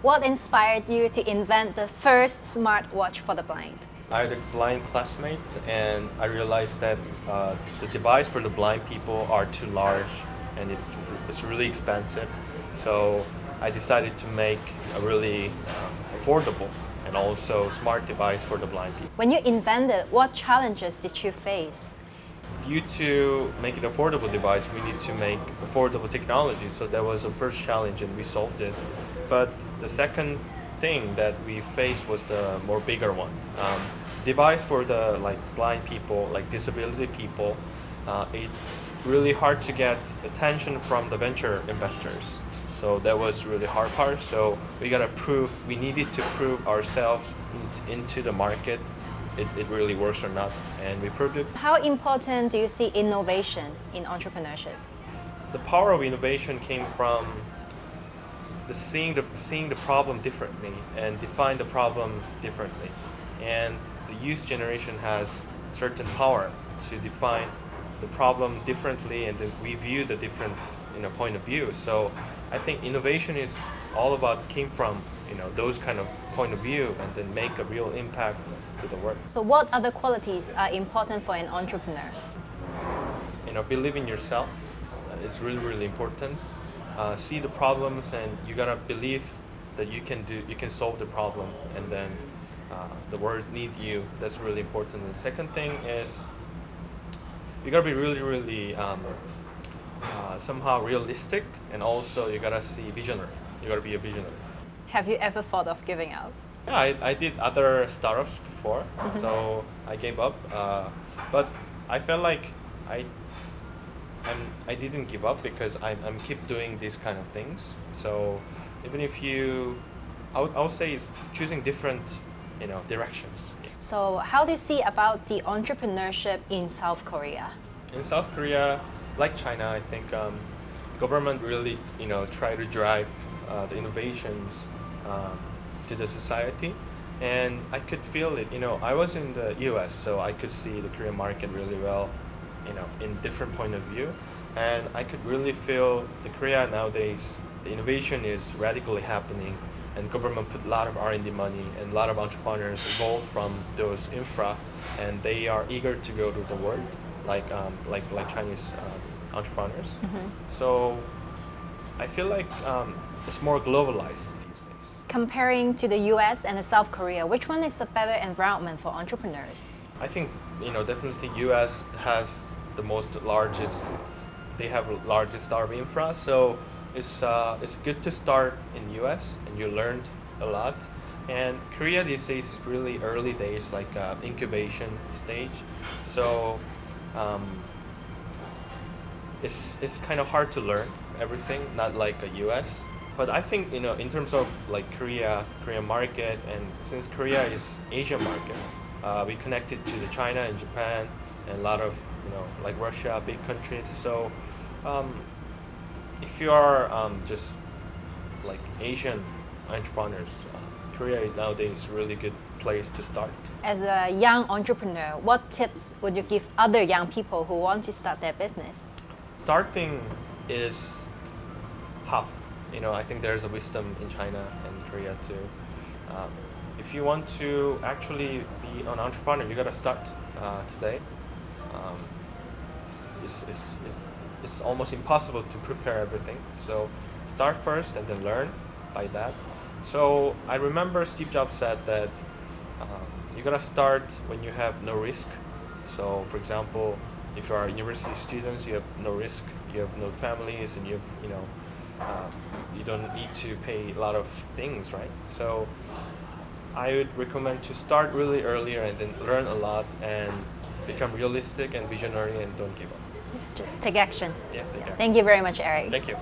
What inspired you to invent the first smartwatch for the blind? I had a blind classmate, and I realized that the device for the blind people are too large, and it's really expensive. So I decided to make a really affordable and also smart device for the blind people. When you invented, what challenges did you face? Due to make an affordable device, we need to make affordable technology. So that was the first challenge, and we solved it. But the second thing that we faced was the more bigger one. Device for the blind people, disability people, it's really hard to get attention from the venture investors. So that was really hard part. So we needed to prove ourselves into the market. It really works or not, and we proved it. How important do you see innovation in entrepreneurship? The power of innovation came from seeing the problem differently and define the problem differently. And the youth generation has certain power to define the problem differently, and then we view the different point of view. So I think innovation is all about came from those kind of point of view, and then make a real impact to the world. So what other qualities are important for an entrepreneur? Believe in yourself is really, really important. See the problems, and you gotta believe that you can solve the problem, and then the world needs you. That's really important. And the second thing is you gotta be really, really somehow realistic, and also you gotta see visionary. You gotta be a visionary. Have you ever thought of giving up? Yeah, I did other startups before, so I gave up. But I felt like I didn't give up because I'm keep doing these kind of things. So even if I would say it's choosing different directions. So how do you see about the entrepreneurship in South Korea? In South Korea, like China, I think government really try to drive the innovations to the society, and I could feel it. I was in the US, so I could see the Korean market really well, in different point of view, and I could really feel the Korea nowadays. The innovation is radically happening, and government put a lot of R&D money, and a lot of entrepreneurs evolved from those infra, and they are eager to go to the world, like Chinese entrepreneurs. So I feel like it's more globalized these days. Comparing to the US and South Korea, which one is a better environment for entrepreneurs? I think definitely US has the largest. They have largest startup infra, so it's good to start in US, and you learned a lot. And Korea these days is really early days, like incubation stage. So it's kind of hard to learn everything, not like a US. But I think in terms of Korean market, and since Korea is Asian market, we connected to the China and Japan and a lot of like Russia, big countries. So if you are just like Asian entrepreneurs, Korea nowadays is a really good place to start. As a young entrepreneur, what tips would you give other young people who want to start their business? Starting is half. I think there's a wisdom in China and Korea too. If you want to actually be an entrepreneur, you gotta start today. It's almost impossible to prepare everything. So start first and then learn by that. So I remember Steve Jobs said that you gotta start when you have no risk. So for example, if you are university students, you have no risk, you have no families, and you don't need to pay a lot of things, right? So I would recommend to start really earlier and then learn a lot and become realistic and visionary, and don't give up. Just take action. Yeah, take care. Thank you very much, Eric. Thank you.